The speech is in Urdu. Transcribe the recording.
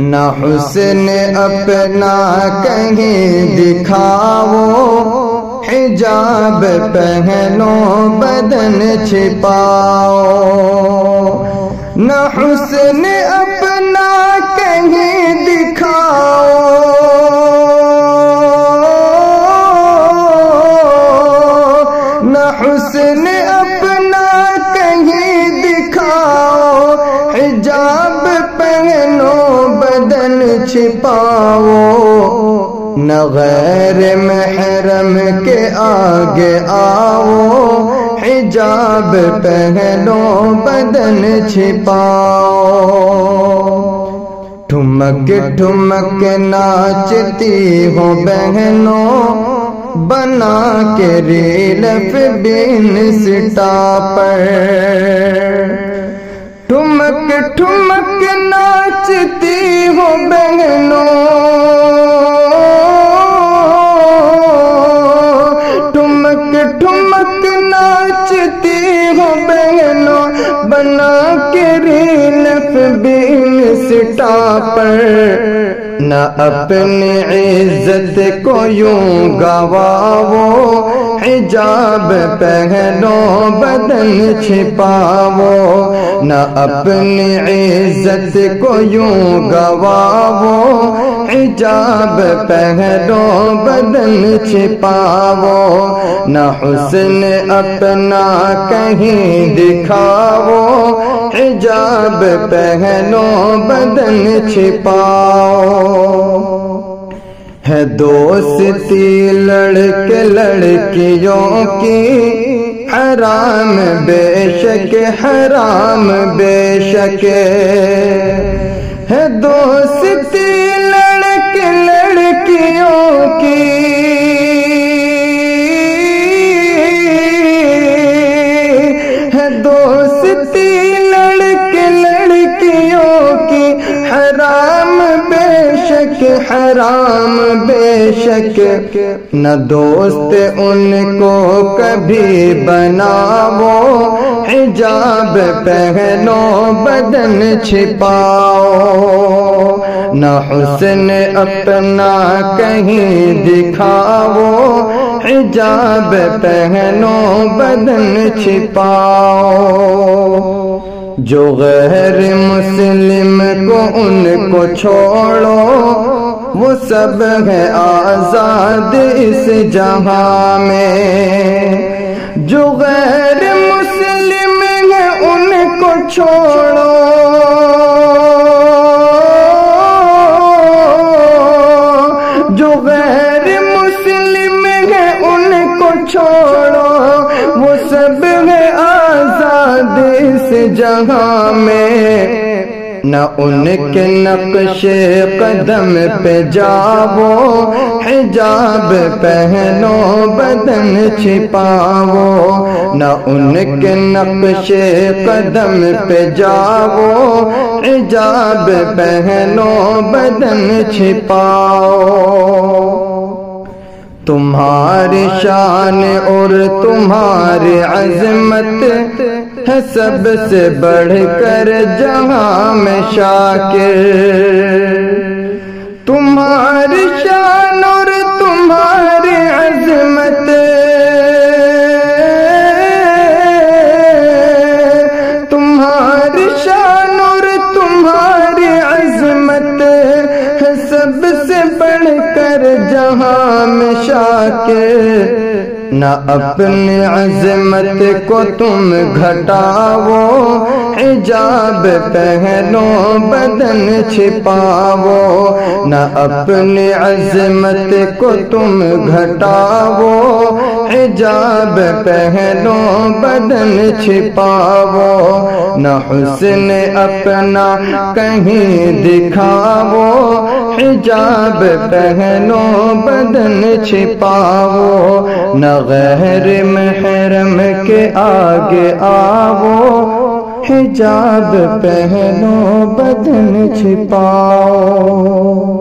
نہ حسن اپنا کہیں دکھاؤ، حجاب پہنو بدن چھپاؤ۔ نہ حسن اپنا کہیں دکھاؤ، نہ حسن اپنا کہیں دکھاؤ، حجاب پہنو بدن چھپاؤ۔ نہ غیر محرم کے آگے آؤ، حجاب پہنو بدن چھپاؤ۔ ٹھمک ٹھمک ناچتی ہو بہنوں، بنا کے ریل انسٹا پر۔ ٹھمک ٹھمک ناچتی ہو بہنوں، ٹھمک ٹھمک ناچتی ہو بہنوں، بنا کے ریل انسٹا پر۔ نہ اپنی عزت کو یوں گواؤ، حجاب پہنو بدن چھپاؤ۔ نہ اپنی عزت کو یوں گواؤ، حجاب پہنو بدن چھپاؤ۔ نہ حسن اپنا کہیں دکھاؤ، حجاب پہنو بدن چھپاؤ۔ ہے دوستی لڑکے لڑکیوں کی، حرام بے شک حرام بے شک۔ ہے دوستی لڑکے لڑکیوں کی، ہے دوستی لڑکے لڑکیوں کی، حرام بے شک حرام بے شک۔ نہ دوست ان کو کبھی بناؤ، حجاب پہنو بدن چھپاؤ۔ نہ حسن اپنا کہیں دکھاؤ، حجاب پہنو بدن چھپاؤ۔ جو غیر مسلم کو ان کو چھوڑو، وہ سب ہے آزاد اس جہاں میں۔ جو غیر مسلم ہے ان کو چھوڑو، جو غیر مسلم ہے ان کو چھوڑو، وہ سب ہے آزاد اس جہاں میں۔ نہ ان کے نقش قدم پہ جاؤ، حجاب پہنو بدن چھپاؤ۔ نہ ان کے نقش قدم پہ جاؤ، حجاب پہنو بدن چھپاؤ۔ تمہاری شان اور تمہاری عظمت ہے سب سے بڑھ کر جہاں میں شاکر۔ تمہاری شان اور تمہاری عظمت، تمہاری شان اور تمہاری عظمت ہے سب سے بڑھ کر جہاں میں شاکر۔ نہ اپنی عظمت کو تم گھٹاؤ، حجاب پہنو بدن چھپاؤ۔ نہ اپنی عظمت کو تم گھٹاؤ، حجاب پہنو بدن چھپاؤ۔ نہ حسن اپنا کہیں دکھاؤ، حجاب پہنو بدن چھپاؤ۔ نہ غیر محرم کے آگے آؤ، حجاب پہنو بدن چھپاؤ۔